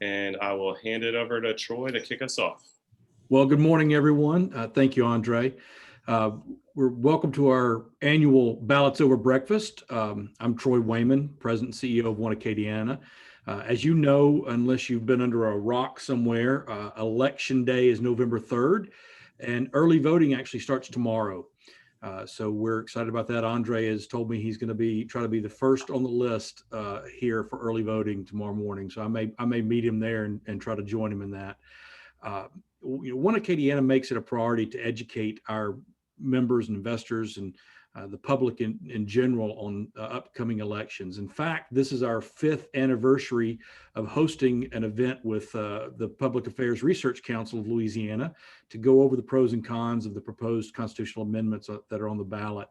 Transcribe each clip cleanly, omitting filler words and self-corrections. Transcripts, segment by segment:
and I will hand it over to Troy to kick us off. Well, good morning, everyone. Thank you, Andre. We're welcome to our annual Ballots Over Breakfast. I'm Troy Wayman, President and CEO of One Acadiana. As you know, unless you've been under a rock somewhere, Election Day is November 3rd, and early voting actually starts tomorrow. So we're excited about that. Andre has told me he's going to try to be the first on the list here for early voting tomorrow morning. So I may meet him there and try to join him in that. One Acadiana makes it a priority to educate our members and investors and the public in general on upcoming elections. In fact, this is our 5th anniversary of hosting an event with the Public Affairs Research Council of Louisiana to go over the pros and cons of the proposed constitutional amendments that are on the ballot.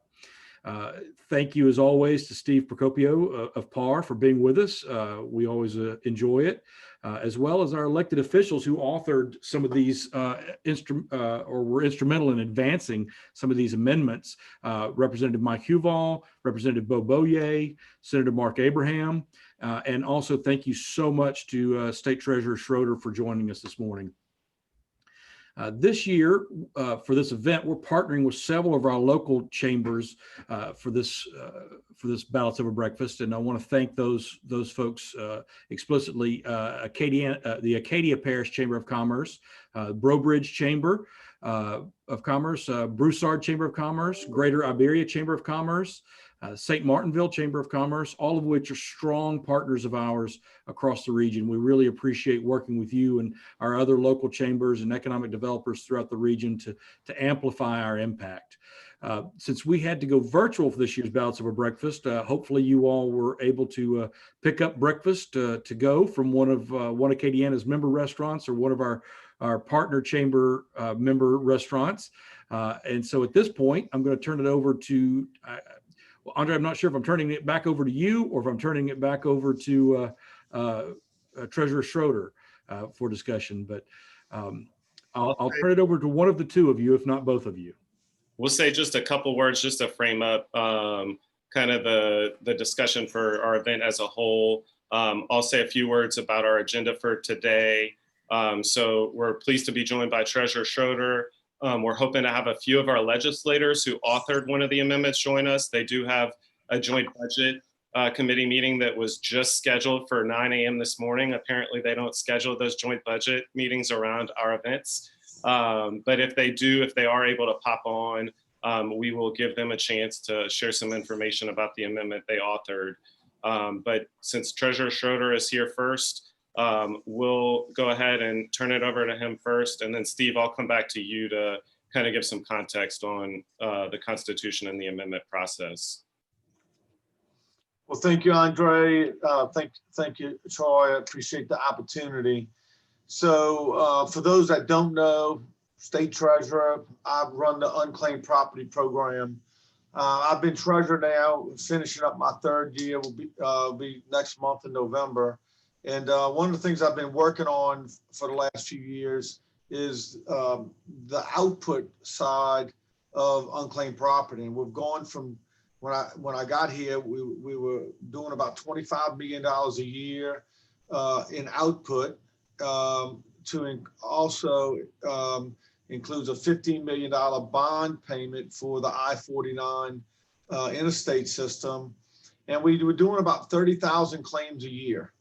Thank you, as always, to Steve Procopio of PAR for being with us. We always enjoy it, as well as our elected officials who authored some of these or were instrumental in advancing some of these amendments. Representative Mike Huval, Representative Beau Beaullieu, Senator Mark Abraham, and also thank you so much to State Treasurer Schroder for joining us this morning. This year, for this event, we're partnering with several of our local chambers for this Ballots Over Breakfast, and I want to thank those folks explicitly: the Acadia Parish Chamber of Commerce, Breaux Bridge Chamber of Commerce, Broussard Chamber of Commerce, Greater Iberia Chamber of Commerce, St. Martinville Chamber of Commerce, all of which are strong partners of ours across the region. We really appreciate working with you and our other local chambers and economic developers throughout the region to amplify our impact. Since we had to go virtual for this year's Ballots Over Breakfast, hopefully you all were able to pick up breakfast to go from one of One Acadiana's member restaurants or one of our partner chamber member restaurants. And so at this point, I'm going to turn it over to well, Andre, I'm not sure if I'm turning it back over to you or if I'm turning it back over to Treasurer Schroder for discussion, but I'll turn it over to one of the two of you, if not both of you. We'll say just a couple words just to frame up kind of the discussion for our event as a whole. I'll say a few words about our agenda for today. So we're pleased to be joined by Treasurer Schroder. We're hoping to have a few of our legislators who authored one of the amendments join us. They do have a joint budget committee meeting that was just scheduled for 9 a.m. this morning. Apparently they don't schedule those joint budget meetings around our events. But if they are able to pop on, we will give them a chance to share some information about the amendment they authored. But since Treasurer Schroder is here first, we'll go ahead and turn it over to him first. And then Steve, I'll come back to you to kind of give some context on the Constitution and the amendment process. Well, thank you, Andre. Thank you, Troy. I appreciate the opportunity. So for those that don't know, State Treasurer, I've run the Unclaimed Property Program. I've been Treasurer now, finishing up my 3rd year, will be next month in November. And one of the things I've been working on for the last few years is the output side of unclaimed property. And we've gone from when I got here, we were doing about $25 million a year in output. To also includes a $15 million bond payment for the I-49 interstate system. And we were doing about 30,000 claims a year.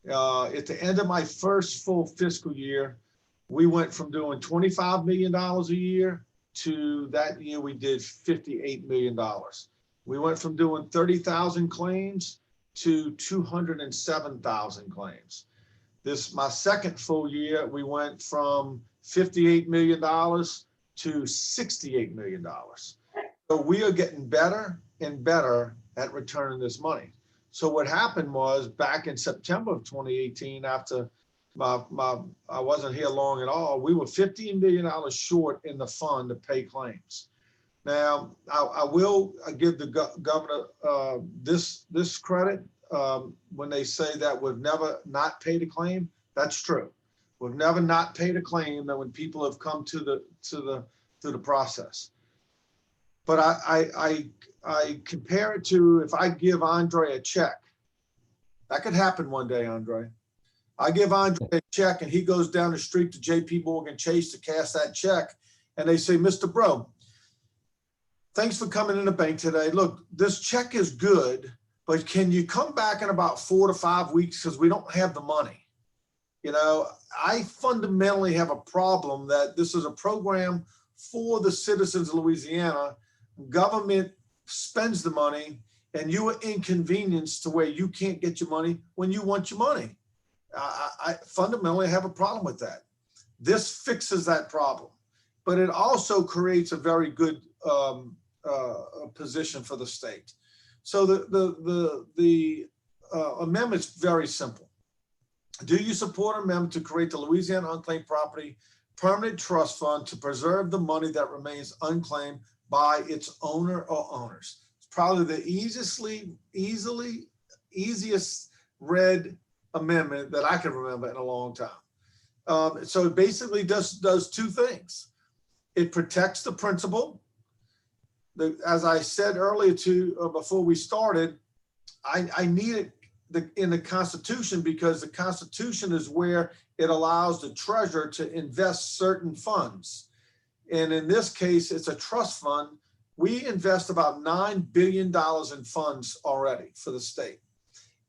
At the end of my first full fiscal year, we went from doing $25 million a year to that year we did $58 million. We went from doing 30,000 claims to 207,000 claims. My second full year, we went from $58 million to $68 million. So we are getting better and better at returning this money. So what happened was back in September of 2018, after I wasn't here long at all, we were $15 million short in the fund to pay claims. Now, I will give the governor this credit when they say that we've never not paid a claim. That's true. We've never not paid a claim that when people have come to the process. But I compare it to if I give Andre a check. That could happen one day, Andre. I give Andre a check and he goes down the street to JP Morgan Chase to cash that check. And they say, Mr. Bro, thanks for coming in the bank today. Look, this check is good, but can you come back in about 4 to 5 weeks because we don't have the money? You know, I fundamentally have a problem that this is a program for the citizens of Louisiana. Government spends the money and you are inconvenienced to where you can't get your money when you want your money. I fundamentally have a problem with that. This fixes that problem, but it also creates a very good position for the state. So the amendment's very simple. Do you support an amendment to create the Louisiana Unclaimed Property Permanent Trust Fund to preserve the money that remains unclaimed by its owner or owners? It's probably the easiest read amendment that I can remember in a long time. So it basically does two things. It protects the principal. As I said earlier before we started, I need it in the Constitution because the Constitution is where it allows the treasurer to invest certain funds. And in this case, it's a trust fund. We invest about $9 billion in funds already for the state.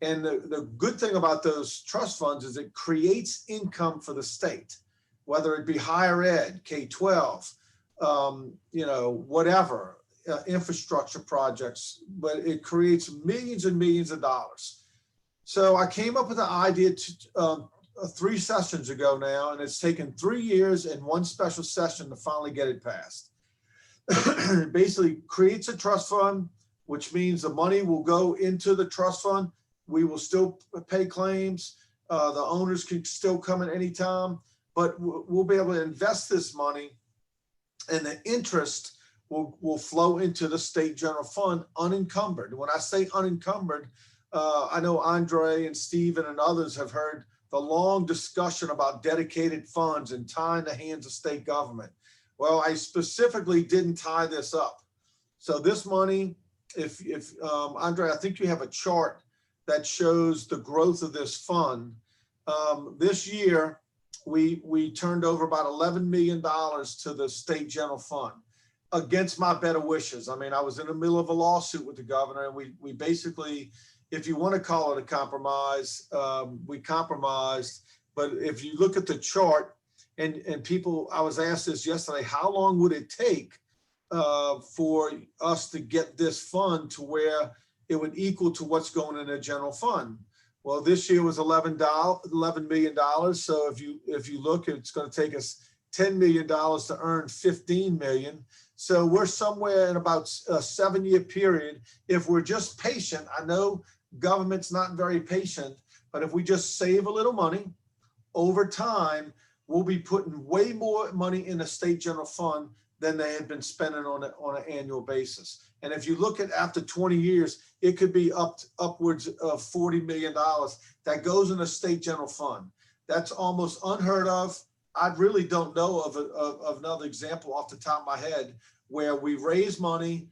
And the good thing about those trust funds is it creates income for the state, whether it be higher ed, K-12, you know, whatever, infrastructure projects, but it creates millions and millions of dollars. So I came up with the idea 3 sessions ago now, and it's taken 3 years and 1 special session to finally get it passed. It basically creates a trust fund, which means the money will go into the trust fund. We will still pay claims. The owners can still come at any time, but we'll be able to invest this money, and the interest will flow into the state general fund unencumbered. When I say unencumbered, I know Andre and Steven and others have heard the long discussion about dedicated funds and tying the hands of state government. Well, I specifically didn't tie this up. So this money, if Andre, I think you have a chart that shows the growth of this fund. This year, we turned over about $11 million to the state general fund against my better wishes. I mean, I was in the middle of a lawsuit with the governor, and we basically, if you want to call it a compromise, we compromised. But if you look at the chart, and people, I was asked this yesterday, how long would it take for us to get this fund to where it would equal to what's going in the general fund? Well, this year was $11 million. So if you look, it's going to take us $10 million to earn $15 million. So we're somewhere in about a 7-year period. If we're just patient, I know government's not very patient, but if we just save a little money over time, we'll be putting way more money in the state general fund than they had been spending on an annual basis. And if you look at after 20 years, it could be upwards of $40 million that goes in the state general fund. That's almost unheard of. I really don't know of another example off the top of my head where we raise money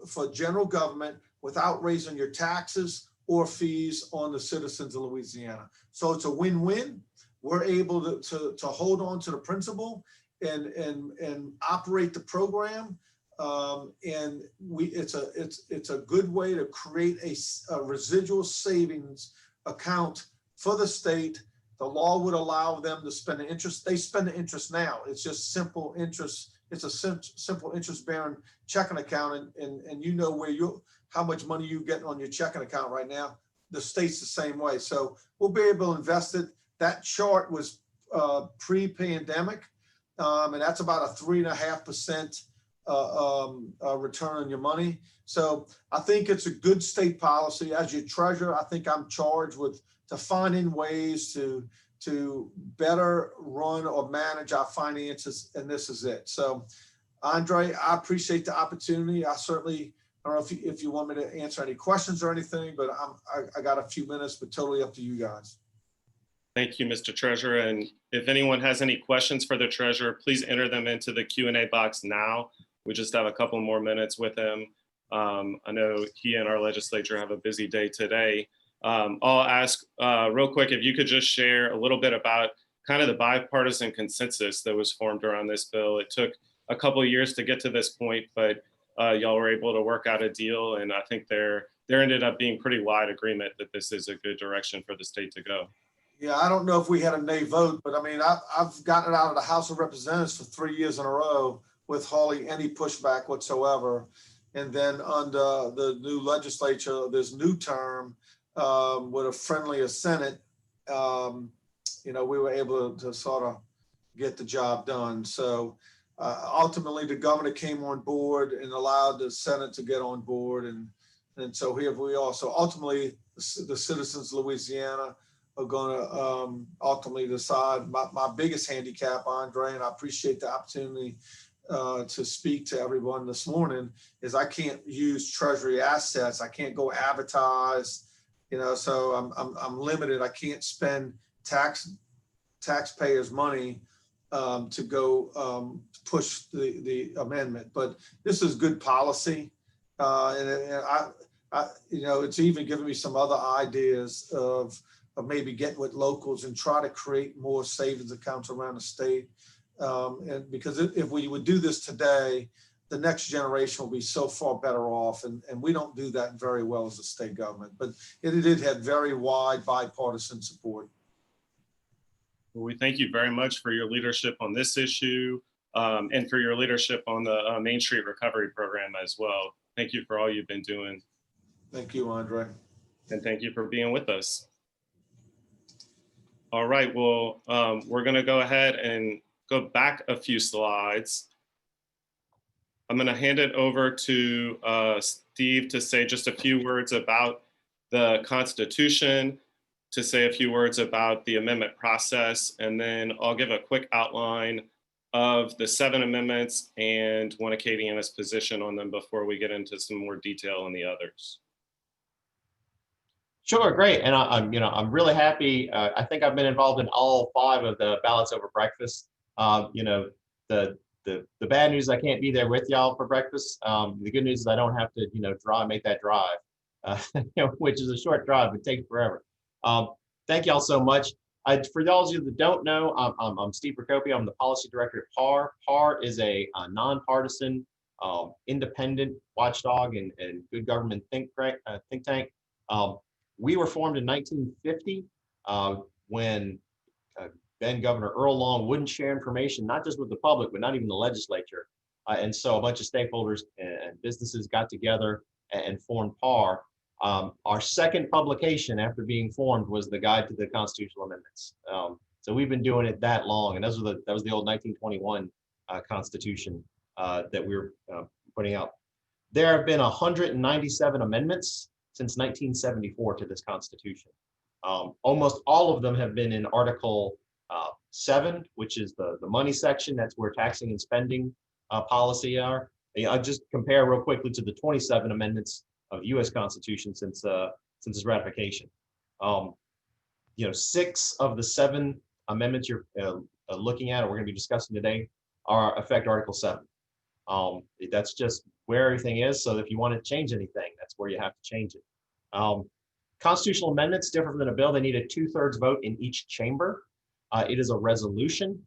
for general government without raising your taxes or fees on the citizens of Louisiana. So it's a win-win. We're able to hold on to the principle and operate the program. And it's a good way to create a residual savings account for the state. The law would allow them to spend the interest. They spend the interest now. It's just simple interest. It's a simple interest-bearing checking account, and you know how much money you get on your checking account right now. The state's the same way. So we'll be able to invest it. That chart was pre-pandemic, and that's about a 3.5% return on your money. So I think it's a good state policy. As your treasurer, I think I'm charged with finding ways to better run or manage our finances, and this is it. So, Andre, I appreciate the opportunity. I don't know if you want me to answer any questions or anything, but I got a few minutes, but totally up to you guys. Thank you, Mr. Treasurer. And if anyone has any questions for the treasurer, please enter them into the Q&A box now. We just have a couple more minutes with him. I know he and our legislature have a busy day today. I'll ask real quick if you could just share a little bit about kind of the bipartisan consensus that was formed around this bill. It took a couple of years to get to this point, but y'all were able to work out a deal, and I think there ended up being pretty wide agreement that this is a good direction for the state to go. Yeah, I don't know if we had a nay vote, but I mean, I've gotten it out of the House of Representatives for 3 years in a row with hardly any pushback whatsoever. And then under the new legislature, this new term with a friendlier Senate, we were able to sort of get the job done. So ultimately, the governor came on board and allowed the Senate to get on board. And so here we are. So ultimately, the citizens of Louisiana are going to ultimately decide. My biggest handicap, Andre, and I appreciate the opportunity to speak to everyone this morning, is I can't use Treasury assets. I can't go advertise, so I'm limited. I can't spend taxpayers' money to go push the amendment. But this is good policy, and it's even given me some other ideas of maybe getting with locals and try to create more savings accounts around the state. And because if we would do this today, the next generation will be so far better off. And we don't do that very well as a state government, but it did have very wide bipartisan support. Well, we thank you very much for your leadership on this issue and for your leadership on the Main Street Recovery Program as well. Thank you for all you've been doing. Thank you, Andre. And thank you for being with us. All right, well, we're gonna go ahead and go back a few slides. I'm gonna hand it over to Steve to say just a few words about the Constitution, to say a few words about the amendment process, and then I'll give a quick outline of the 7 amendments and one Acadiana's position on them before we get into some more detail on the others. Sure, great, and I'm really happy. I think I've been involved in all 5 of the ballots over breakfast. The bad news, I can't be there with y'all for breakfast. The good news is I don't have to make that drive, which is a short drive, but takes forever. Thank y'all so much. For those of you that don't know, I'm Steve Procopio. I'm the policy director at PAR. PAR is a nonpartisan, independent watchdog and good government think tank. We were formed in 1950 when then Governor Earl Long wouldn't share information, not just with the public, but not even the legislature. And so a bunch of stakeholders and businesses got together and formed PAR. Our second publication after being formed was the Guide to the Constitutional Amendments. So we've been doing it that long, and that was the old 1921 Constitution that we were putting out. There have been 197 amendments since 1974 to this Constitution. Almost all of them have been in Article 7, which is the money section. That's where taxing and spending policy are. I'll just compare real quickly to the 27 amendments of the U.S. Constitution since its ratification. 6 of the 7 amendments you're looking at, or we're going to be discussing today, affect Article 7. That's just where everything is. So if you want to change anything, that's where you have to change it. Constitutional amendments differ from a bill. They need a 2/3 vote in each chamber. It is a resolution,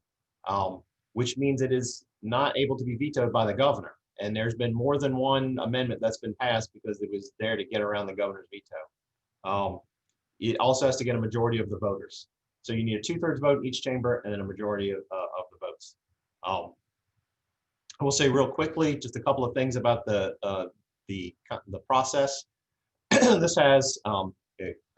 which means it is not able to be vetoed by the governor. And there's been more than one amendment that's been passed because it was there to get around the governor's veto. It also has to get a majority of the voters. So you need a 2/3 vote in each chamber and then a majority of the votes. I will say real quickly just a couple of things about the process. This has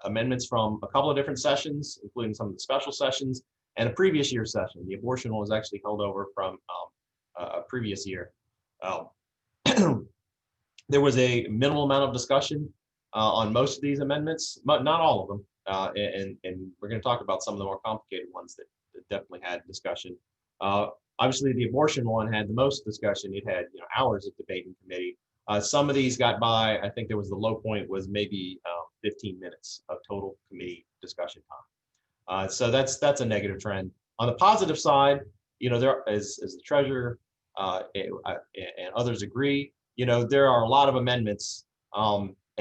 amendments from a couple of different sessions, including some of the special sessions and a previous year session. The abortion one was actually held over from a previous year. There was a minimal amount of discussion on most of these amendments, but not all of them. And we're going to talk about some of the more complicated ones that definitely had discussion. Obviously, the abortion one had the most discussion. It had hours of debate in committee. Some of these got by. I think there was the low point was maybe 15 minutes of total committee discussion time. So that's a negative trend. On the positive side, there as the treasurer and others agree, there are a lot of amendments,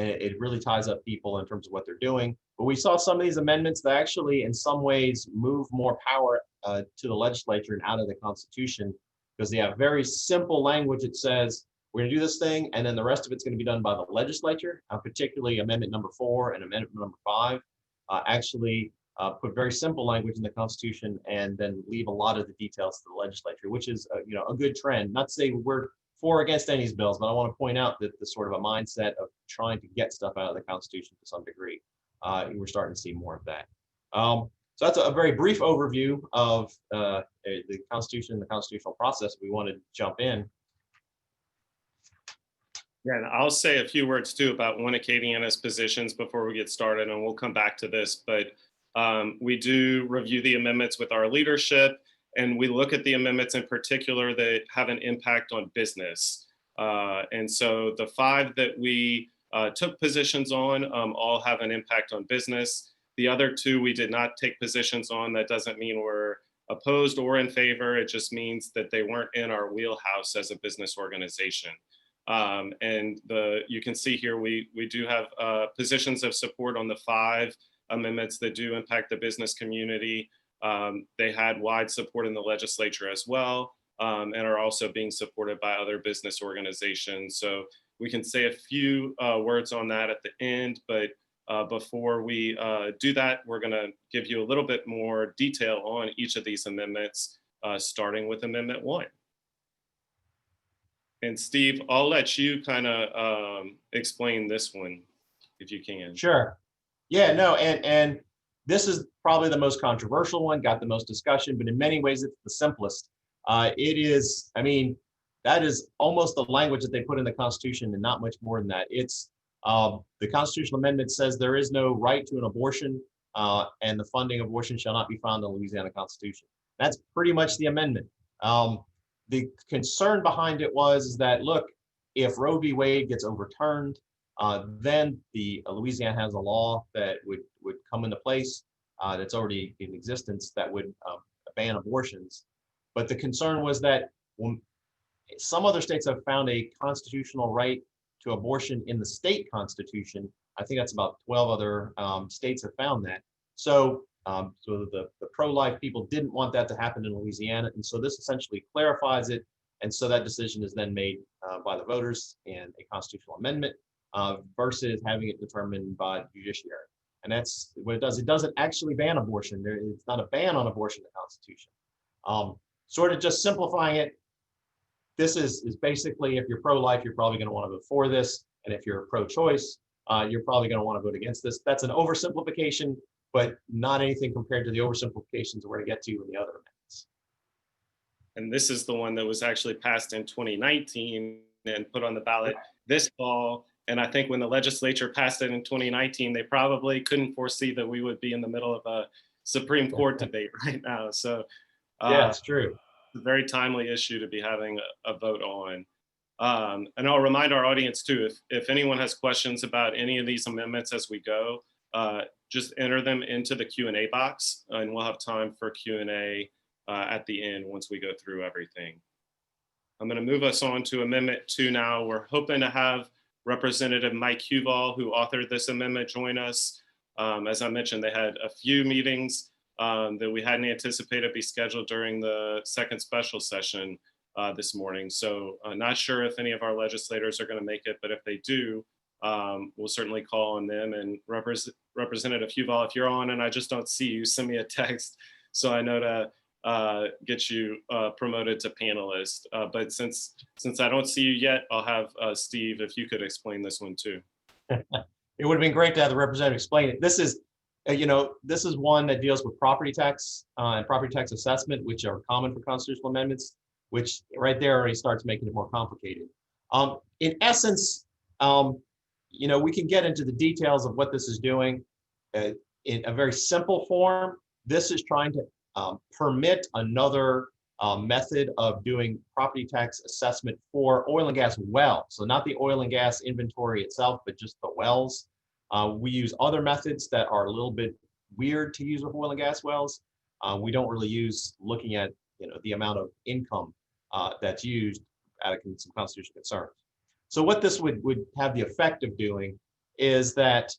and it really ties up people in terms of what they're doing. But we saw some of these amendments that actually, in some ways, move more power to the legislature and out of the Constitution, because they have very simple language that says, we're going to do this thing, and then the rest of it's going to be done by the legislature. Particularly Amendment number 4 and Amendment number 5 actually put very simple language in the Constitution and then leave a lot of the details to the legislature, which is a good trend. Not to say we're for or against any of these bills, but I want to point out that the sort of a mindset of trying to get stuff out of the Constitution to some degree, we're starting to see more of that. So that's a very brief overview of the Constitution and the constitutional process. We wanted to jump in. Yeah, and I'll say a few words too about One Acadiana's positions before we get started, and we'll come back to this. But we do review the amendments with our leadership, and we look at the amendments in particular that have an impact on business. And so the 5 that we took positions on all have an impact on business. The other 2 we did not take positions on. That doesn't mean we're opposed or in favor. It just means that they weren't in our wheelhouse as a business organization. And you can see here, we do have positions of support on the 5 amendments that do impact the business community. They had wide support in the legislature as well, and are also being supported by other business organizations. So we can say a few words on that at the end, but before we do that, we're going to give you a little bit more detail on each of these amendments, starting with Amendment 1. And Steve, I'll let you kind of explain this one, if you can. Sure. Yeah, no, and this is probably the most controversial one, got the most discussion, but in many ways it's the simplest. It is, I mean, that is almost the language that they put in the Constitution and not much more than that. It's the constitutional amendment says there is no right to an abortion, and the funding of abortion shall not be found in the Louisiana Constitution. That's pretty much the amendment. The concern behind it was that, look, if Roe v. Wade gets overturned, then Louisiana has a law that would come into place that's already in existence that would ban abortions. But the concern was that when some other states have found a constitutional right to abortion in the state constitution. I think that's about 12 other states have found that. So the pro-life people didn't want that to happen in Louisiana. And so this essentially clarifies it. And so that decision is then made by the voters in a constitutional amendment versus having it determined by the judiciary. And that's what it does. It doesn't actually ban abortion. It's not a ban on abortion in the Constitution. Sort of just simplifying it, this is basically, if you're pro-life, you're probably going to want to vote for this. And if you're pro-choice, you're probably going to want to vote against this. That's an oversimplification, but not anything compared to the oversimplifications we're going to get to in the other amendments. And this is the one that was actually passed in 2019 and put on the ballot this fall. And I think when the legislature passed it in 2019, they probably couldn't foresee that we would be in the middle of a Supreme Court debate right now. So yeah, it's true. It's a very timely issue to be having a vote on. And I'll remind our audience too, if anyone has questions about any of these amendments as we go, just enter them into the Q&A box, and we'll have time for Q&A at the end once we go through everything. I'm going to move us on to Amendment 2 now. We're hoping to have Representative Mike Huval, who authored this amendment, join us. As I mentioned, they had a few meetings that we hadn't anticipated be scheduled during the second special session this morning. So not sure if any of our legislators are going to make it, but if they do, we'll certainly call on them. And Representative Huval, if you're on and I just don't see you, send me a text so I know to get you promoted to panelist. But since I don't see you yet, I'll have Steve, if you could explain this one too. It would have been great to have the representative explain it. This is, this is one that deals with property tax and property tax assessment, which are common for constitutional amendments, which right there already starts making it more complicated. In essence, we can get into the details of what this is doing in a very simple form. This is trying to permit another method of doing property tax assessment for oil and gas wells. So not the oil and gas inventory itself, but just the wells. We use other methods that are a little bit weird to use with oil and gas wells. We don't really use looking at the amount of income that's used out of some constitutional concerns. So what this would have the effect of doing is that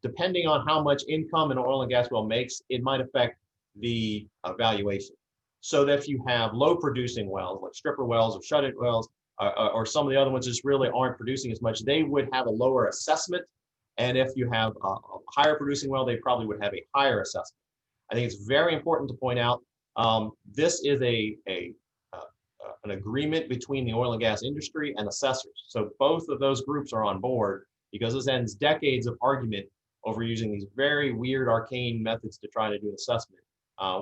depending on how much income an oil and gas well makes, it might affect the valuation. So that if you have low producing wells, like stripper wells or shut-in wells, or some of the other ones just really aren't producing as much, they would have a lower assessment. And if you have a higher producing well, they probably would have a higher assessment. I think it's very important to point out, this is an agreement between the oil and gas industry and assessors. So both of those groups are on board, because this ends decades of argument over using these very weird arcane methods to try to do an assessment,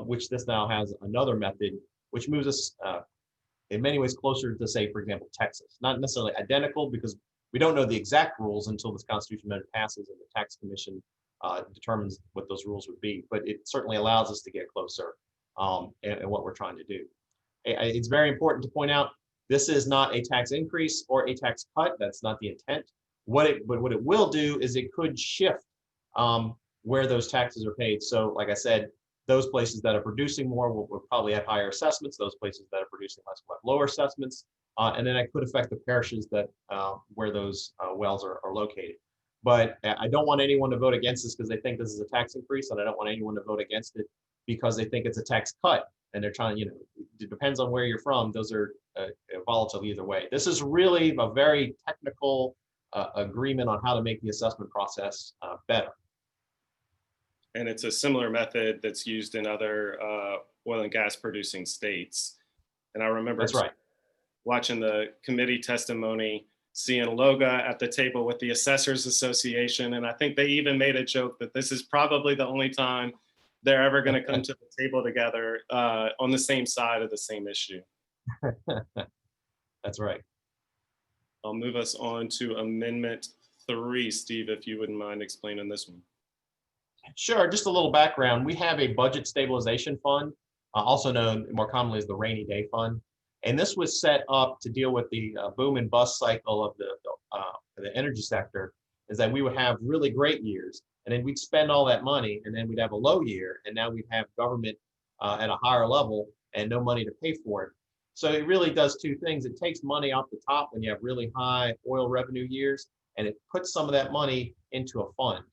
which this now has another method, which moves us in many ways closer to, say, for example, Texas. Not necessarily identical, because we don't know the exact rules until this Constitution Amendment passes and the Tax Commission determines what those rules would be. But it certainly allows us to get closer in what we're trying to do. It's very important to point out, this is not a tax increase or a tax cut. That's not the intent. But what it will do is it could shift where those taxes are paid. So like I said, those places that are producing more will probably have higher assessments. Those places that are producing less will have lower assessments. And then that could affect the parishes that where those wells are located. But I don't want anyone to vote against this because they think this is a tax increase, and I don't want anyone to vote against it because they think it's a tax cut. And they're trying, it depends on where you're from. Those are volatile either way. This is really a very technical agreement on how to make the assessment process better. And it's a similar method that's used in other oil and gas producing states. And I remember That's right. watching the committee testimony, seeing Loga at the table with the Assessors Association. And I think they even made a joke that this is probably the only time they're ever going to come to the table together on the same side of the same issue. That's right. I'll move us on to Amendment 3. Steve, if you wouldn't mind explaining this one. Sure, just a little background. We have a budget stabilization fund, also known more commonly as the rainy day fund. And this was set up to deal with the boom and bust cycle of the energy sector, is that we would have really great years, and then we'd spend all that money, and then we'd have a low year, and now we'd have government at a higher level and no money to pay for it. So it really does two things. It takes money off the top when you have really high oil revenue years, and it puts some of that money into a fund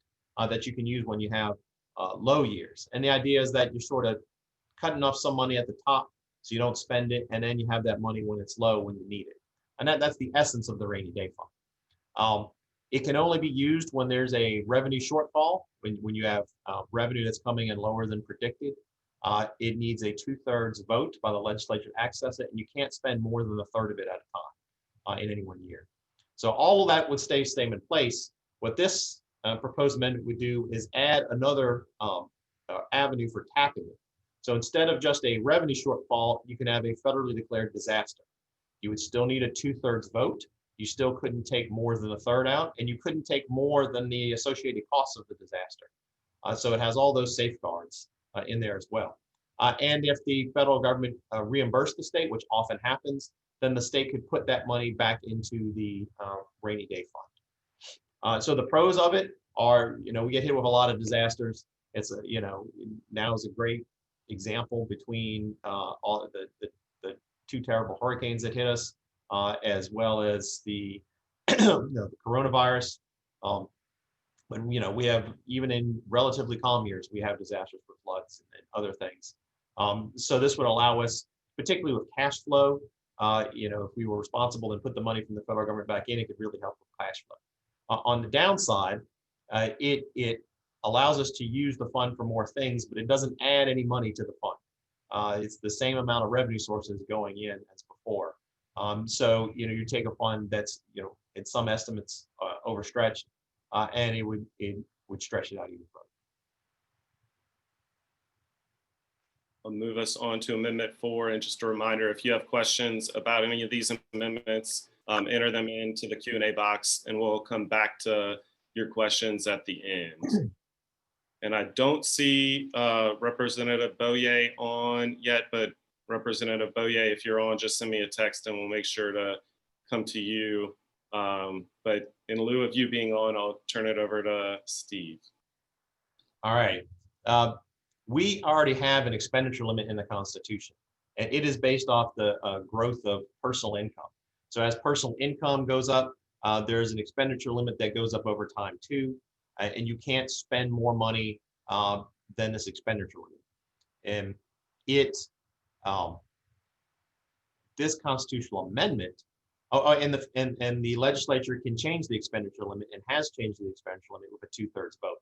that you can use when you have low years. And the idea is that you're sort of cutting off some money at the top so you don't spend it, and then you have that money when it's low, when you need it. And that's the essence of the rainy day fund. It can only be used when there's a revenue shortfall, when you have revenue that's coming in lower than predicted. It needs a 2/3 vote by the legislature to access it, and you can't spend more than a third of it at a time in any one year. So all of that would stay in place. What this proposed amendment would do is add another avenue for tapping it. So instead of just a revenue shortfall, you can have a federally declared disaster. You would still need a 2/3 vote. You still couldn't take more than a third out, and you couldn't take more than the associated costs of the disaster. So it has all those safeguards in there as well. And if the federal government reimbursed the state, which often happens, then the state could put that money back into the rainy day fund. So the pros of it are, we get hit with a lot of disasters. It's now is a great example between all the two terrible hurricanes that hit us, as well as the the coronavirus. When we have, even in relatively calm years, we have disasters for floods and other things. So this would allow us, particularly with cash flow, if we were responsible and put the money from the federal government back in, it could really help with cash flow. On the downside, it allows us to use the fund for more things, but it doesn't add any money to the fund. It's the same amount of revenue sources going in as before. So you take a fund that's in some estimates overstretched, and it would stretch it out even further. I'll move us on to Amendment 4, and just a reminder, if you have questions about any of these amendments, enter them into the Q&A box, and we'll come back to your questions at the end. And I don't see Representative Beaullieu on yet, but Representative Beaullieu, if you're on, just send me a text and we'll make sure to come to you. But in lieu of you being on, I'll turn it over to Steve. All right. We already have an expenditure limit in the Constitution, and it is based off the growth of personal income. So as personal income goes up, There's an expenditure limit that goes up over time too, and you can't spend more money than this expenditure limit. And it, this constitutional amendment, and the legislature can change the expenditure limit and has changed the expenditure limit with a 2/3 vote.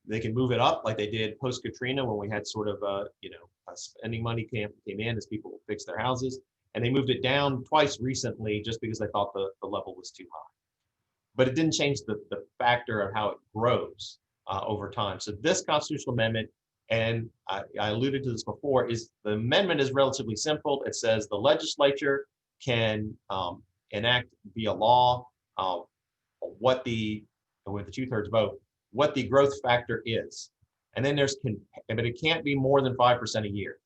They can move it up like they did post Katrina when we had sort of spending money came in as people fixed their houses, and they moved it down twice recently just because they thought the level was too high. But it didn't change the factor of how it grows over time. So this constitutional amendment, and I alluded to this before, is the amendment is relatively simple. It says the legislature can enact via law with the 2/3 vote, what the growth factor is. And then but it can't be more than 5% a year.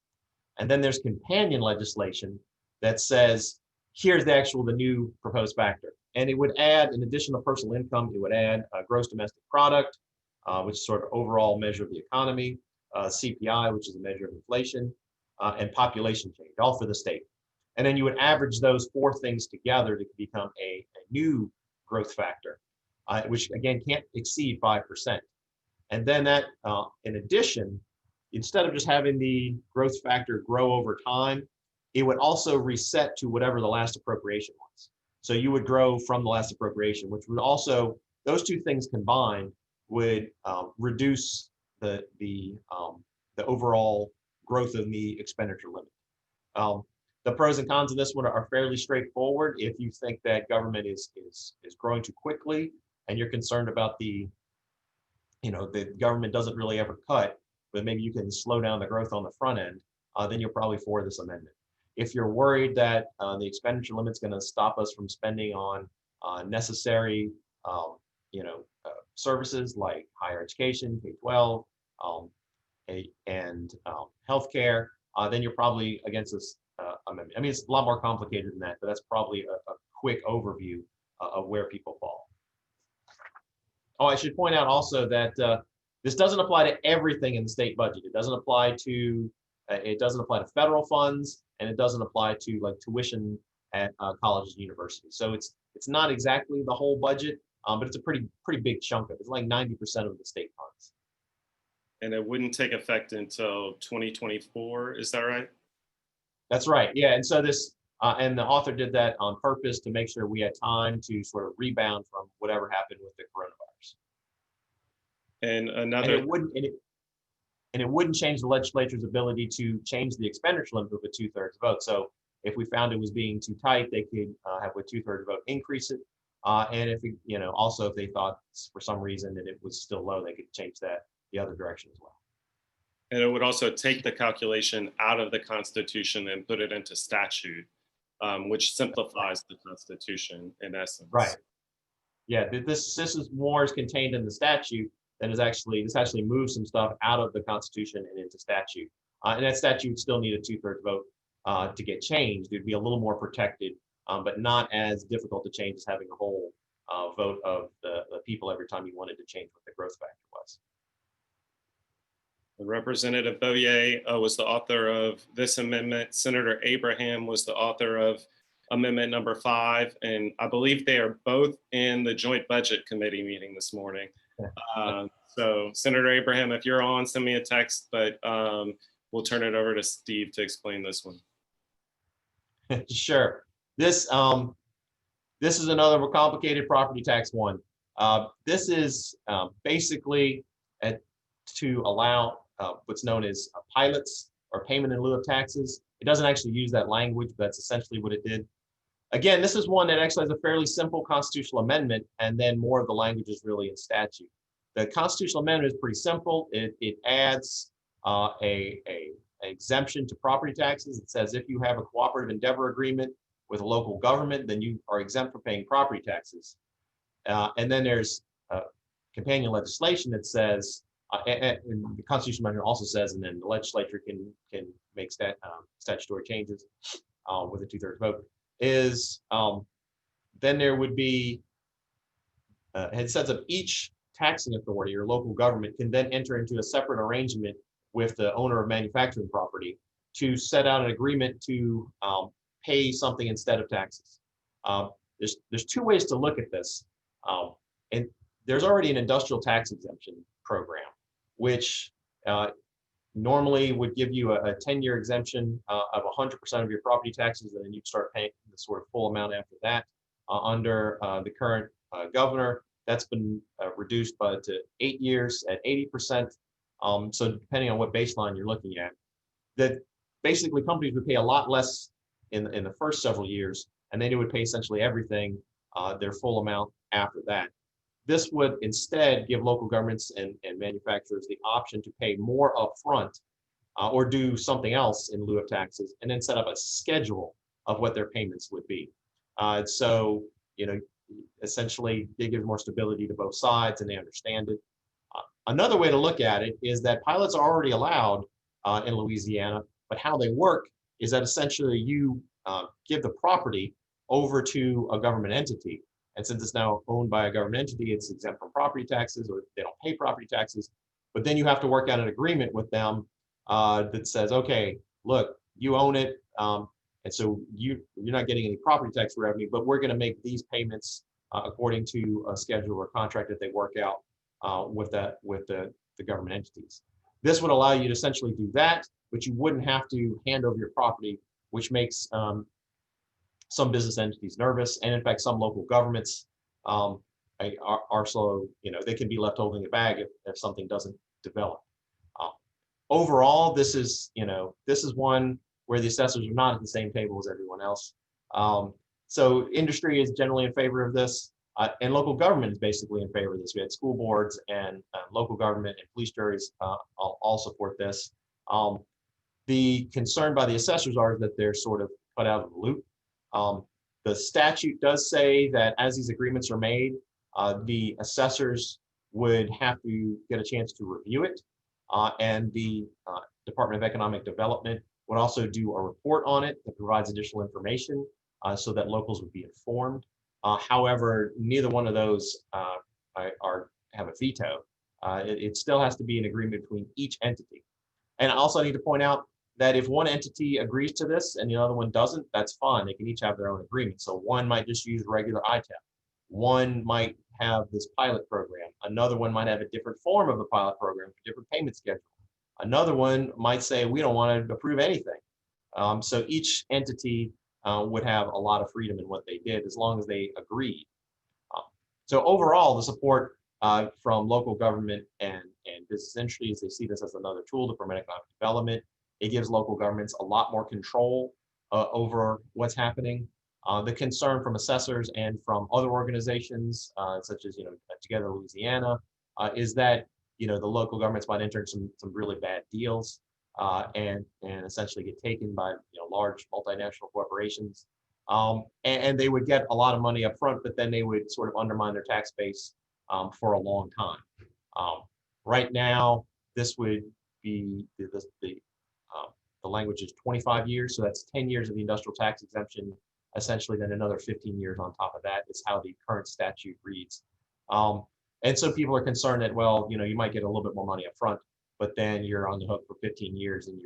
And then there's companion legislation that says, here's the new proposed factor. And it would add, in addition to personal income, it would add gross domestic product, which is sort of overall measure of the economy, CPI, which is a measure of inflation, and population change, all for the state. And then you would average those four things together to become a new growth factor, which again can't exceed 5%. And then that, in addition, instead of just having the growth factor grow over time, it would also reset to whatever the last appropriation was. So you would grow from the last appropriation, which would also, those two things combined would reduce the overall growth of the expenditure limit. The pros and cons of this one are fairly straightforward. If you think that government is growing too quickly and you're concerned about the government doesn't really ever cut, but maybe you can slow down the growth on the front end, then you're probably for this amendment. If you're worried that the expenditure limit is going to stop us from spending on necessary services like higher education, K-12, and healthcare, then you're probably against this amendment. I mean, it's a lot more complicated than that, but that's probably a quick overview of where people fall. Oh, I should point out also that this doesn't apply to everything in the state budget. It doesn't apply to federal funds, and it doesn't apply to like tuition at colleges and universities. So it's not exactly the whole budget, but it's a pretty big chunk of it. It's like 90% of the state funds. And it wouldn't take effect until 2024, is that right? That's right, yeah. And so this, and the author did that on purpose to make sure we had time to sort of rebound from whatever happened with the coronavirus. And it wouldn't change the legislature's ability to change the expenditure limit with a 2/3 vote. So if we found it was being too tight, they could have with 2/3 vote increase it. And if also if they thought for some reason that it was still low, they could change that the other direction as well. And it would also take the calculation out of the Constitution and put it into statute, which simplifies the Constitution in essence. Right. Yeah, this is more is contained in the statute than this actually moves some stuff out of the Constitution and into statute. And that statute would still need a 2/3 vote to get changed. It'd be a little more protected, but not as difficult to change as having a whole vote of the people every time you wanted to change what the growth factor was. Representative Beaullieu was the author of this amendment. Senator Abraham was the author of Amendment number 5, and I believe they are both in the Joint Budget Committee meeting this morning. So Senator Abraham, if you're on, send me a text, but we'll turn it over to Steve to explain this one. Sure. This is another more complicated property tax one. This is basically to allow what's known as pilots or payment in lieu of taxes. It doesn't actually use that language, but that's essentially what it did. Again, this is one that actually has a fairly simple constitutional amendment, and then more of the language is really in statute. The constitutional amendment is pretty simple. It adds a exemption to property taxes. It says if you have a cooperative endeavor agreement with a local government, then you are exempt from paying property taxes. And then there's companion legislation that says, and the constitutional amendment also says, and then the legislature can make statutory changes with a 2/3 vote, is then there would be, it sets up each taxing authority or local government can then enter into a separate arrangement with the owner of manufacturing property to set out an agreement to pay something instead of taxes. there's two ways to look at this. And there's already an industrial tax exemption program, which normally would give you a 10-year exemption of 100% of your property taxes, and then you'd start paying the sort of full amount after that. Under the current governor, that's been reduced to 8 years at 80%. So depending on what baseline you're looking at, that basically companies would pay a lot less in the first several years, and then they would pay essentially everything, their full amount after that. This would instead give local governments and manufacturers the option to pay more upfront or do something else in lieu of taxes, and then set up a schedule of what their payments would be. So, essentially, they give more stability to both sides and they understand it. Another way to look at it is that pilots are already allowed in Louisiana, but how they work is that essentially you give the property over to a government entity. And since it's now owned by a government entity, it's exempt from property taxes, or they don't pay property taxes. But then you have to work out an agreement with them that says, okay, look, you own it. And so you're not getting any property tax revenue, but we're going to make these payments according to a schedule or contract that they work out with the government entities. This would allow you to essentially do that, but you wouldn't have to hand over your property, which makes some business entities nervous, and in fact, some local governments are so, they can be left holding the bag if something doesn't develop. Overall, this is one where the assessors are not at the same table as everyone else. So industry is generally in favor of this, and local government is basically in favor of this. We had school boards and local government and police juries all support this. The concern by the assessors are that they're sort of cut out of the loop. The statute does say that as these agreements are made, the assessors would have to get a chance to review it, and the Department of Economic Development would also do a report on it that provides additional information so that locals would be informed. However, neither one of those have a veto. It still has to be an agreement between each entity. And I also need to point out that if one entity agrees to this and the other one doesn't, that's fine. They can each have their own agreement. So one might just use regular ITAP. One might have this pilot program. Another one might have a different form of the pilot program, a different payment schedule. Another one might say, we don't want to approve anything. So each entity would have a lot of freedom in what they did as long as they agreed. So overall, the support from local government and business industries, they see this as another tool to promote economic development. It gives local governments a lot more control over what's happening. The concern from assessors and from other organizations, such as Together Louisiana, is that the local governments might enter some really bad deals and essentially get taken by large multinational corporations, and they would get a lot of money up front, but then they would sort of undermine their tax base for a long time. Right now, this would be the language is 25 years, so that's 10 years of the industrial tax exemption, essentially, then another 15 years on top of that is how the current statute reads. And so people are concerned that, well, you might get a little bit more money up front, but then you're on the hook for 15 years and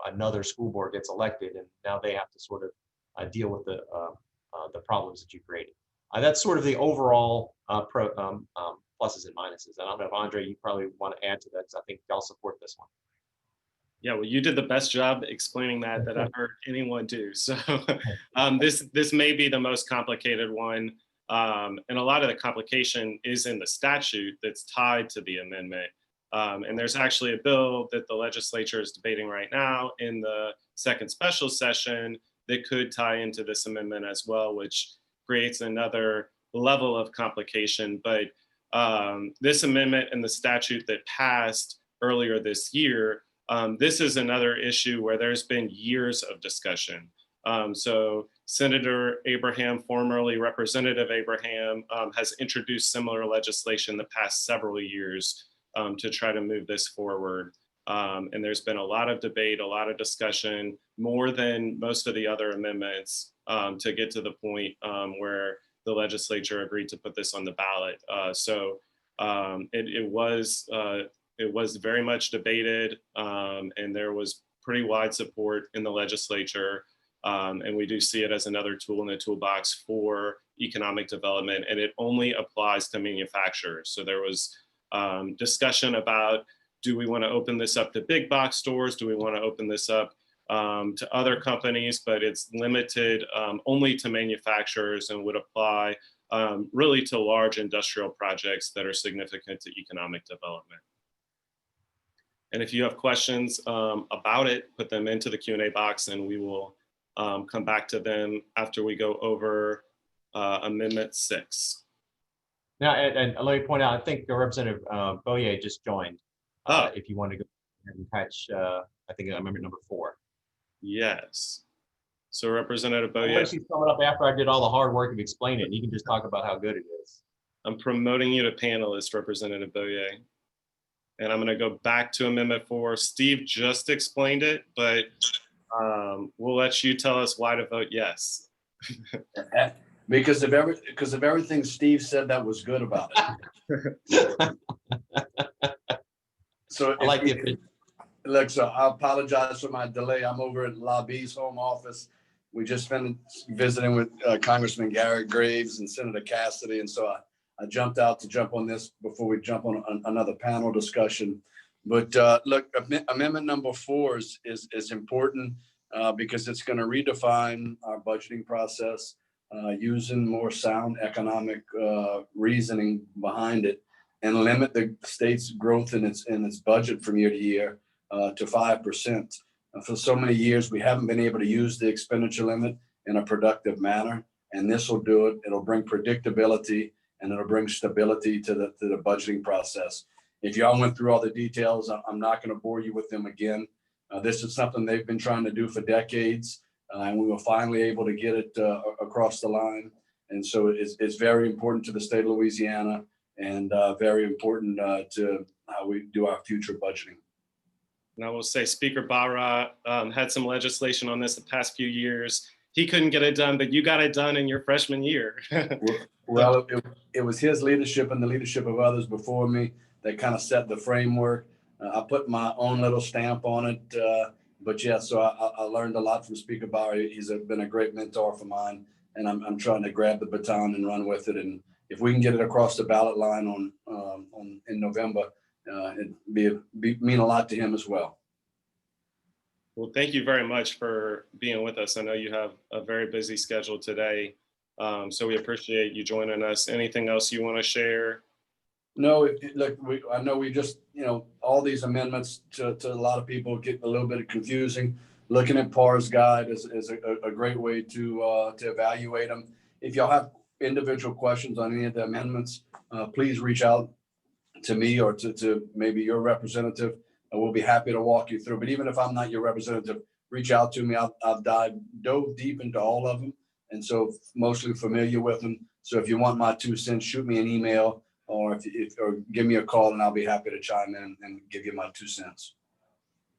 another school board gets elected and now they have to sort of deal with the problems that you created. That's sort of the overall pluses and minuses. I don't know if Andre, you probably want to add to that, because I think y'all support this one. Yeah, well, you did the best job explaining that I've heard anyone do. So this may be the most complicated one. And a lot of the complication is in the statute that's tied to the amendment. And there's actually a bill that the legislature is debating right now in the second special session that could tie into this amendment as well, which creates another level of complication. But this amendment and the statute that passed earlier this year, this is another issue where there's been years of discussion. So Senator Abraham, formerly Representative Abraham, has introduced similar legislation the past several years to try to move this forward. And there's been a lot of debate, a lot of discussion, more than most of the other amendments to get to the point where the legislature agreed to put this on the ballot. So it was very much debated, and there was pretty wide support in the legislature. And we do see it as another tool in the toolbox for economic development, and it only applies to manufacturers. So there was discussion about, do we want to open this up to big box stores? Do we want to open this up to other companies? But it's limited only to manufacturers and would apply really to large industrial projects that are significant to economic development. And if you have questions about it, put them into the Q&A box and we will come back to them after we go over Amendment 6. Now, and let me point out, I think Representative Beaullieu just joined. If you want to go and catch, I think Amendment number 4. Yes. So Representative I'll Beaullieu, let you sum it up after I did all the hard work of explaining it. And you can just talk about how good it is. I'm promoting you to panelist, Representative Beaullieu. And I'm going to go back to Amendment 4. Steve just explained it, but we'll let you tell us why to vote yes. Because of everything Steve said that was good about it. So I like it. Look, so I apologize for my delay. I'm over at La B's home office. We just finished visiting with Congressman Garrett Graves and Senator Cassidy, and so I jumped out to jump on this before we jump on another panel discussion. But look, Amendment number 4 is important because it's going to redefine our budgeting process using more sound economic reasoning behind it, and limit the state's growth in its budget from year to year to 5%. For so many years, we haven't been able to use the expenditure limit in a productive manner, and this will do it. It'll bring predictability and it'll bring stability to the budgeting process. If y'all went through all the details, I'm not going to bore you with them again. This is something they've been trying to do for decades, and we were finally able to get it across the line. And so it's very important to the state of Louisiana, and very important to how we do our future budgeting. And I will say Speaker Barra had some legislation on this the past few years. He couldn't get it done, but you got it done in your freshman year. Well, it was his leadership and the leadership of others before me that kind of set the framework. I put my own little stamp on it. But yeah, so I learned a lot from Speaker Barra. He's been a great mentor for mine, and I'm trying to grab the baton and run with it. And if we can get it across the ballot line in November, it'd mean a lot to him as well. Well, thank you very much for being with us. I know you have a very busy schedule today, so we appreciate you joining us. Anything else you want to share? No, look, I know we just, all these amendments to a lot of people get a little bit confusing. Looking at PAR's guide is a great way to evaluate them. If y'all have individual questions on any of the amendments, please reach out to me or to maybe your representative. We'll be happy to walk you through. But even if I'm not your representative, reach out to me. I've dove deep into all of them, and so mostly familiar with them. So if you want my 2 cents, shoot me an email or or give me a call, and I'll be happy to chime in and give you my 2 cents.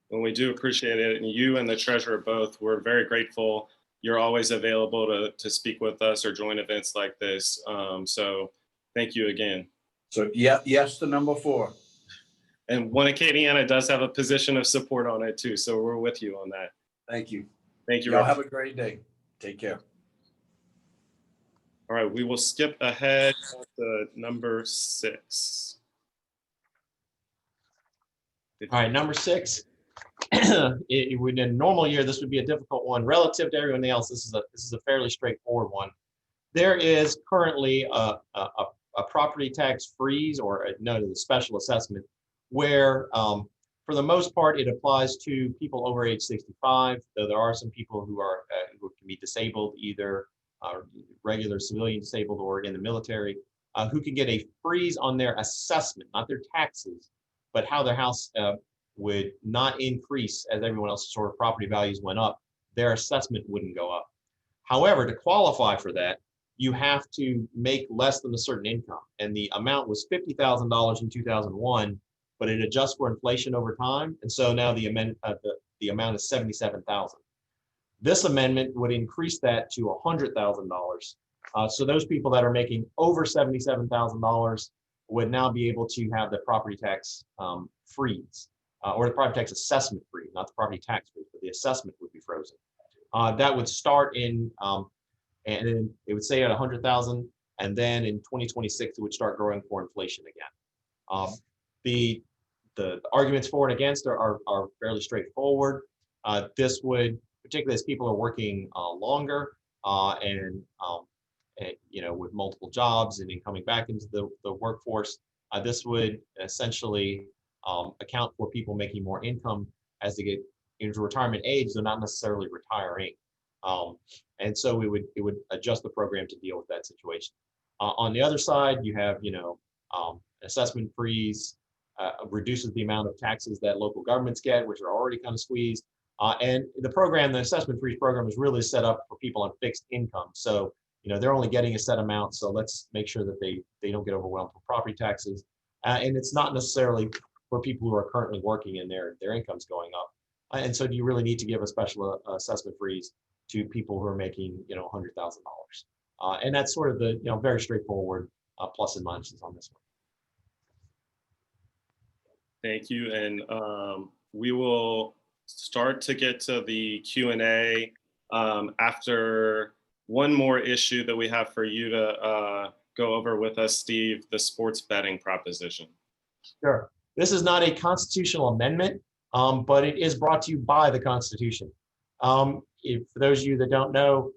Well, we do appreciate it. And you and the treasurer both, we're very grateful. You're always available to speak with us or join events like this. So thank you again. So yes to number 4. And One Acadiana does have a position of support on it too. So we're with you on that. Thank you. Thank you. Y'all have a great day. Take care. All right, we will skip ahead to number 6. All right, number 6. In a normal year, this would be a difficult one. Relative to everyone else, this is a fairly straightforward one. There is currently a property tax freeze, or the special assessment, where for the most part it applies to people over age 65. Though there are some people who can be disabled, either regular civilian disabled or in the military, who can get a freeze on their assessment, not their taxes, but how their house would not increase as everyone else's sort of property values went up. Their assessment wouldn't go up. However, to qualify for that, you have to make less than a certain income. And the amount was $50,000 in 2001, but it adjusts for inflation over time. And so now the amount is $77,000. This amendment would increase that to $100,000. So those people that are making over $77,000 would now be able to have the property tax freeze, or the property tax assessment freeze, not the property tax freeze, but the assessment would be frozen. That would start in, and then it would stay at 100,000, and then in 2026 it would start growing for inflation again. The arguments for and against are fairly straightforward. This would, particularly as people are working longer and with multiple jobs and then coming back into the workforce, this would essentially account for people making more income as they get into retirement age. They're not necessarily retiring, and so it would adjust the program to deal with that situation. On the other side, you have assessment freeze. Reduces the amount of taxes that local governments get, which are already kind of squeezed. And the assessment freeze program is really set up for people on fixed income. So, they're only getting a set amount. So let's make sure that they don't get overwhelmed with property taxes. And it's not necessarily for people who are currently working and their income's going up. And so do you really need to give a special assessment freeze to people who are making, $100,000? And that's sort of the, very straightforward plus and minuses on this one. Thank you. And we will start to get to the Q&A after one more issue that we have for you to go over with us, Steve, the sports betting proposition. Sure. This is not a constitutional amendment, but it is brought to you by the Constitution. For those of you that don't know,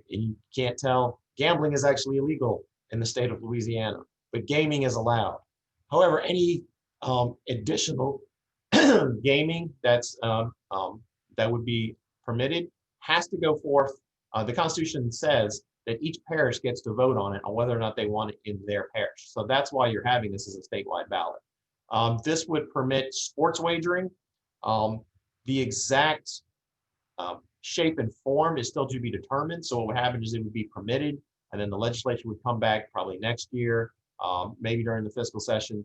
you can't tell, gambling is actually illegal in the state of Louisiana, but gaming is allowed. However, any additional gaming that would be permitted has to go forth. The Constitution says that each parish gets to vote on it, on whether or not they want it in their parish. So that's why you're having this as a statewide ballot. This would permit sports wagering. The exact shape and form is still to be determined. So what would happen is it would be permitted, and then the legislature would come back probably next year, maybe during the fiscal session,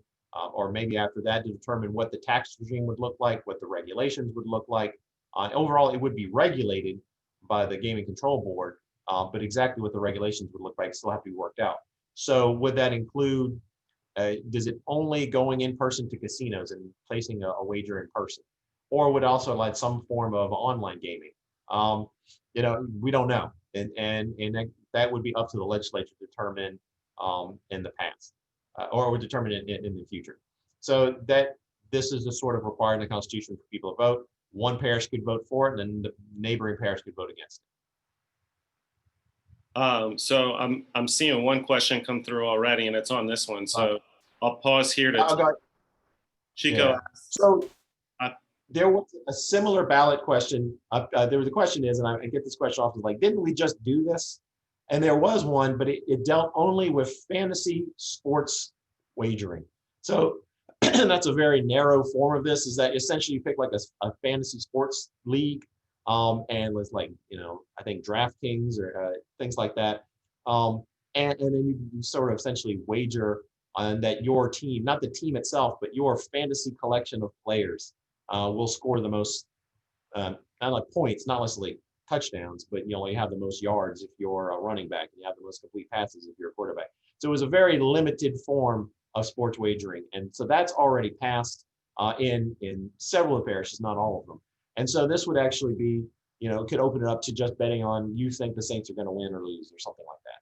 or maybe after that, to determine what the tax regime would look like, what the regulations would look like. Overall, it would be regulated by the Gaming Control Board, but exactly what the regulations would look like still have to be worked out. So would that include, does it only going in person to casinos and placing a wager in person? Or would it also like some form of online gaming? We don't know. And that would be up to the legislature to determine in the past. Or would determine in the future. So that this is just sort of required in the Constitution for people to vote. One parish could vote for it, and then the neighboring parish could vote against it. So I'm seeing one question come through already, and it's on this one. So I'll pause here to Chico. Yeah. So there was a similar ballot question. There was a question is, and I get this question often, like, didn't we just do this? And there was one, but it dealt only with fantasy sports wagering. So that's a very narrow form of this, is that essentially you pick like a fantasy sports league, and with like, I think DraftKings or things like that. And then you sort of essentially wager on that your team, not the team itself, but your fantasy collection of players will score the most, not like points, not necessarily touchdowns, but you have the most yards if you're a running back, and you have the most complete passes if you're a quarterback. So it was a very limited form of sports wagering, and so that's already passed in several of the parishes, not all of them. And so this would actually be, could open it up to just betting on you think the Saints are going to win or lose or something like that.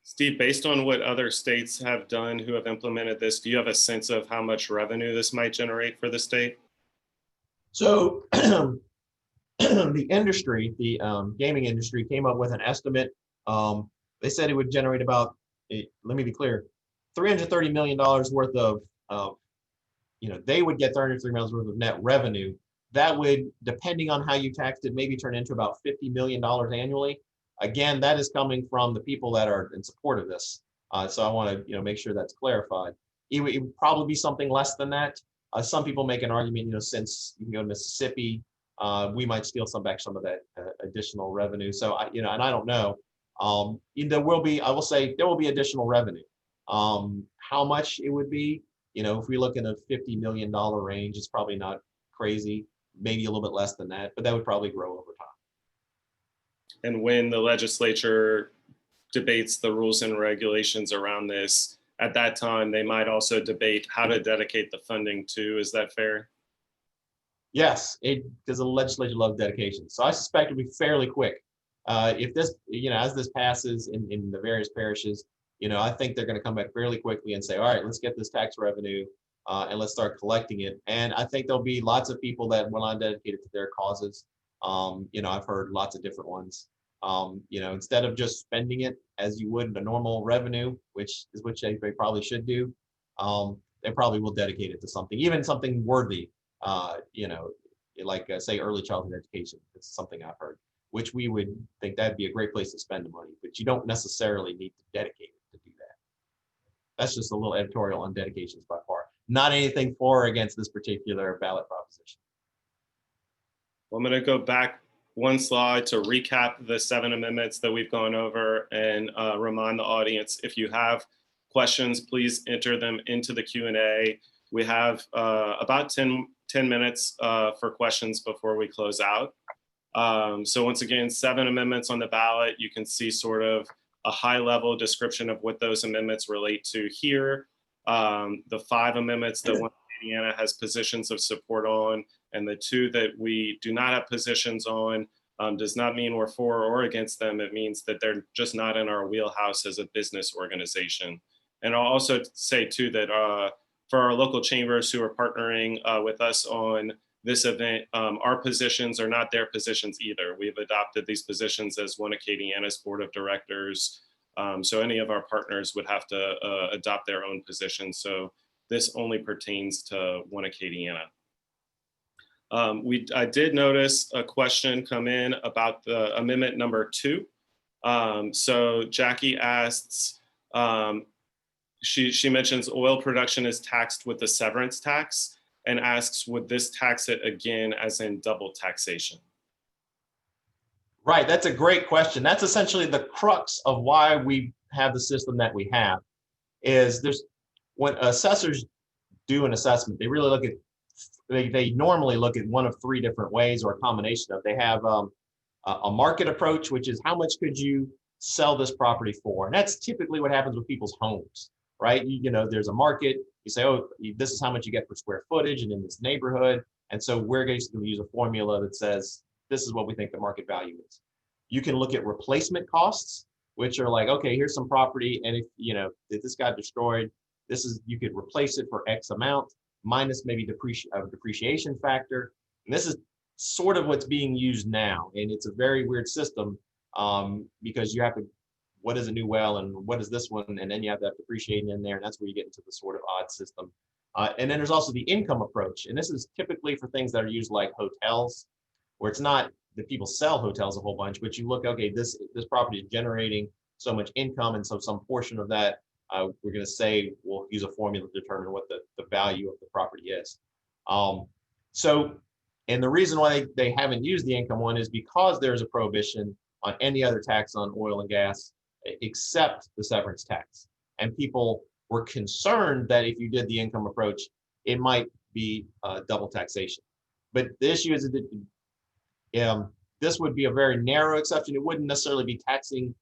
Steve, based on what other states have done who have implemented this, do you have a sense of how much revenue this might generate for the state? So the industry, the gaming industry, came up with an estimate. They said it would generate about, let me be clear, $330 million worth of, they would get $330 million worth of net revenue. That would, depending on how you taxed it, maybe turn into about $50 million annually. Again, that is coming from the people that are in support of this. So I want to, make sure that's clarified. It would probably be something less than that. Some people make an argument, since you can go to Mississippi, we might steal some of that additional revenue. So, and I don't know. There will be, I will say, there will be additional revenue. How much it would be, if we look in a $50 million range, it's probably not crazy, maybe a little bit less than that, but that would probably grow over time. And when the legislature debates the rules and regulations around this, at that time, they might also debate how to dedicate the funding to. Is that fair? Yes, because the legislature loves dedication. So I suspect it'll be fairly quick. If this, as this passes in the various parishes, I think they're going to come back fairly quickly and say, all right, let's get this tax revenue and let's start collecting it. And I think there'll be lots of people that will not dedicate it to their causes. I've heard lots of different ones. Instead of just spending it as you would a normal revenue, which they probably should do, they probably will dedicate it to something, even something worthy. Like say early childhood education. It's something I've heard, which we would think that'd be a great place to spend the money, but you don't necessarily need to dedicate it to do that. That's just a little editorial on dedications by far. Not anything for or against this particular ballot proposition. Well, I'm going to go back one slide to recap the 7 amendments that we've gone over and remind the audience, if you have questions, please enter them into the Q&A. We have about 10 minutes for questions before we close out. So once again, 7 amendments on the ballot. You can see sort of a high level description of what those amendments relate to here. The 5 amendments that Indiana has positions of support on, and the 2 that we do not have positions on does not mean we're for or against them. It means that they're just not in our wheelhouse as a business organization. And I'll also say too that for our local chambers who are partnering with us on this event, our positions are not their positions either. We've adopted these positions as one Acadiana's board of directors. So any of our partners would have to adopt their own position. So this only pertains to one Acadiana. I did notice a question come in about the amendment number 2. So Jackie asks, she mentions oil production is taxed with the severance tax and asks, would this tax it again as in double taxation? Right, that's a great question. That's essentially the crux of why we have the system that we have. When assessors do an assessment, they really look at, they normally look at one of 3 different ways, or a combination of. They have a market approach, which is how much could you sell this property for? And that's typically what happens with people's homes, right? There's a market. You say, oh, this is how much you get per square footage and in this neighborhood. And so we're basically going to use a formula that says, this is what we think the market value is. You can look at replacement costs, which are like, okay, here's some property. And if this got destroyed, you could replace it for X amount minus maybe depreciation factor. And this is sort of what's being used now. And it's a very weird system because you have to, what is a new well and what is this one? And then you have that depreciating in there. And that's where you get into the sort of odd system. And then there's also the income approach. And this is typically for things that are used like hotels, where it's not that people sell hotels a whole bunch, but you look, okay, this property is generating so much income. And so some portion of that, we're going to say, we'll use a formula to determine what the value of the property is. And the reason why they haven't used the income one is because there's a prohibition on any other tax on oil and gas except the severance tax. And people were concerned that if you did the income approach, it might be double taxation. But the issue is that this would be a very narrow exception. It wouldn't necessarily be taxing.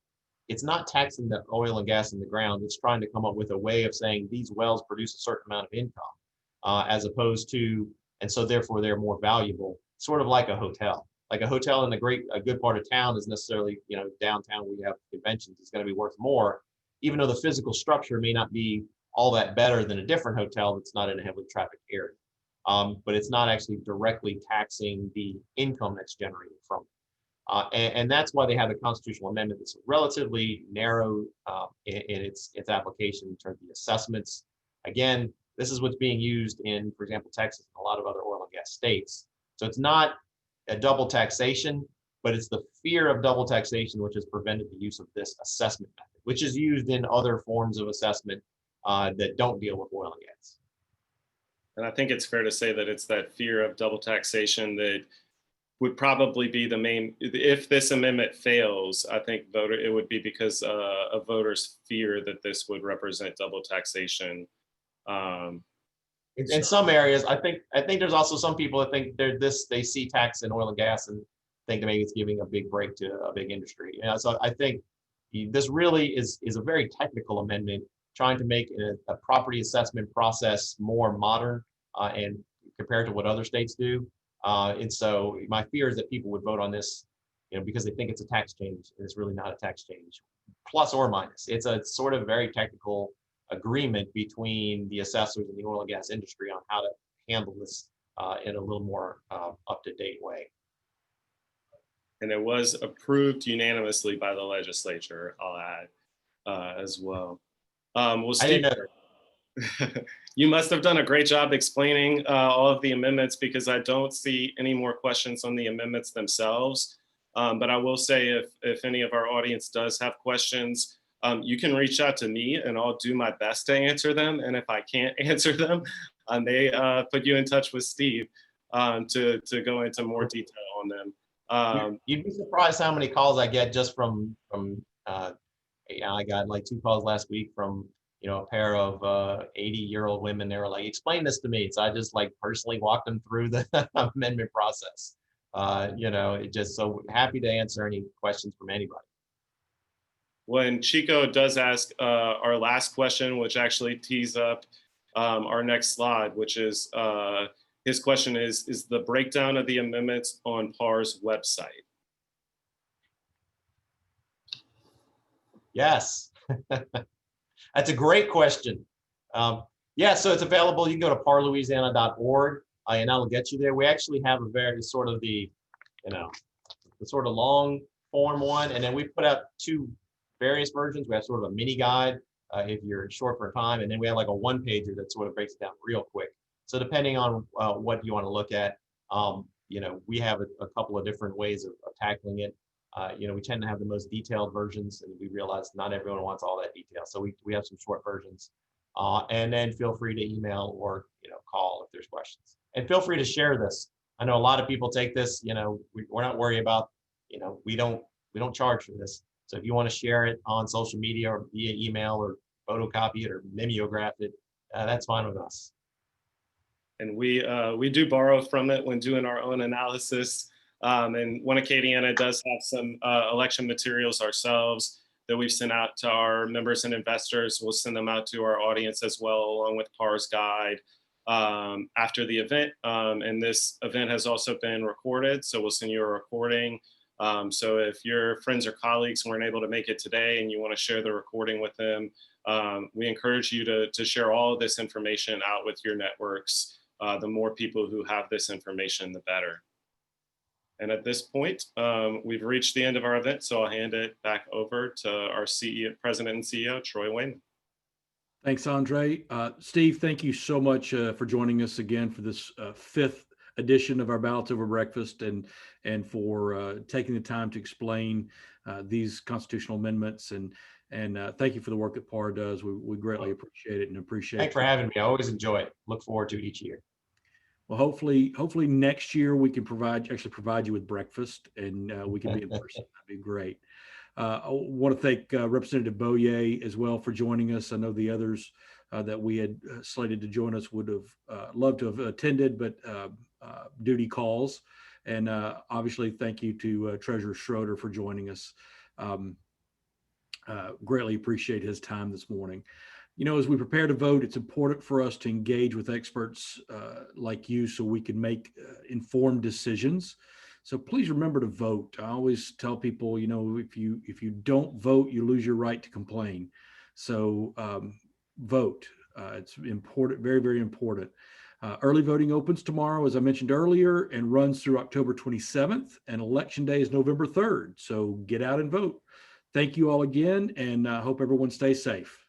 It's not taxing the oil and gas in the ground. It's trying to come up with a way of saying these wells produce a certain amount of income, as opposed to, and so therefore they're more valuable, sort of like a hotel. Like a hotel in a good part of town is necessarily, downtown where you have conventions, is going to be worth more, even though the physical structure may not be all that better than a different hotel that's not in a heavily trafficked area. But it's not actually directly taxing the income that's generated from it. And that's why they have a constitutional amendment that's relatively narrow in its application in terms of the assessments. Again, this is what's being used in, for example, Texas and a lot of other oil and gas states. So it's not a double taxation, but it's the fear of double taxation which has prevented the use of this assessment method, which is used in other forms of assessment that don't deal with oil and gas. And I think it's fair to say that it's that fear of double taxation that would probably be the main, if this amendment fails, I think it would be because of voters' fear that this would represent double taxation. In some areas, I think there's also some people that think they see tax in oil and gas and think that maybe it's giving a big break to a big industry. So I think this really is a very technical amendment, trying to make a property assessment process more modern and compared to what other states do. And so my fear is that people would vote on this, because they think it's a tax change, and it's really not a tax change, plus or minus. It's a sort of very technical agreement between the assessors and the oil and gas industry on how to handle this in a little more up-to-date way. And it was approved unanimously by the legislature, I'll add as well. Well, I didn't Steve, know that. you must have done a great job explaining all of the amendments, because I don't see any more questions on the amendments themselves. But I will say, if any of our audience does have questions, you can reach out to me and I'll do my best to answer them. And if I can't answer them, I may put you in touch with Steve to go into more detail on them. You'd be surprised how many calls I get just from I got like 2 calls last week from a pair of 80-year-old women. They were like, explain this to me. So I just like personally walked them through the amendment process. Just so happy to answer any questions from anybody. When Chico does ask our last question, which actually tees up our next slide, which is his question is the breakdown of the amendments on PAR's website? Yes, that's a great question. Yeah, so it's available. You can go to parlouisiana.org and that'll get you there. We actually have a very sort of the sort of long form one, and then we put out 2 various versions. We have sort of a mini guide if you're short for time, and then we have like a 1-pager that sort of breaks it down real quick. So depending on what you want to look at, we have a couple of different ways of tackling it. We tend to have the most detailed versions, and we realize not everyone wants all that detail. So we have some short versions, and then feel free to email or call if there's questions. And feel free to share this. I know a lot of people take this. We're not worried about. We don't charge for this. So if you want to share it on social media or via email or photocopy it or mimeograph it, that's fine with us. And we do borrow from it when doing our own analysis. And One Acadiana does have some election materials ourselves that we've sent out to our members and investors. We'll send them out to our audience as well, along with PAR's guide after the event. And this event has also been recorded, so we'll send you a recording. So if your friends or colleagues weren't able to make it today and you want to share the recording with them, we encourage you to share all of this information out with your networks. The more people who have this information, the better. And at this point, we've reached the end of our event, so I'll hand it back over to our President and CEO, Troy Wayman. Thanks, Andre. Steve, thank you so much for joining us again for this 5th edition of our Ballots Over Breakfast, and for taking the time to explain these constitutional amendments. And thank you for the work that PAR does. We greatly appreciate it, and appreciate. Thanks for having me. I always enjoy it. Look forward to it each year. Well, hopefully next year we can provide you with breakfast, and we can be in person. That'd be great. I want to thank Representative Beau Beaullieu as well for joining us. I know the others that we had slated to join us would have loved to have attended, but duty calls. And obviously, thank you to Treasurer Schroder for joining us. Greatly appreciate his time this morning. As we prepare to vote, it's important for us to engage with experts like you so we can make informed decisions. So please remember to vote. I always tell people, if you don't vote, you lose your right to complain. So vote. It's important, very, very important. Early voting opens tomorrow, as I mentioned earlier, and runs through October 27th, and Election Day is November 3rd. So get out and vote. Thank you all again, and I hope everyone stays safe.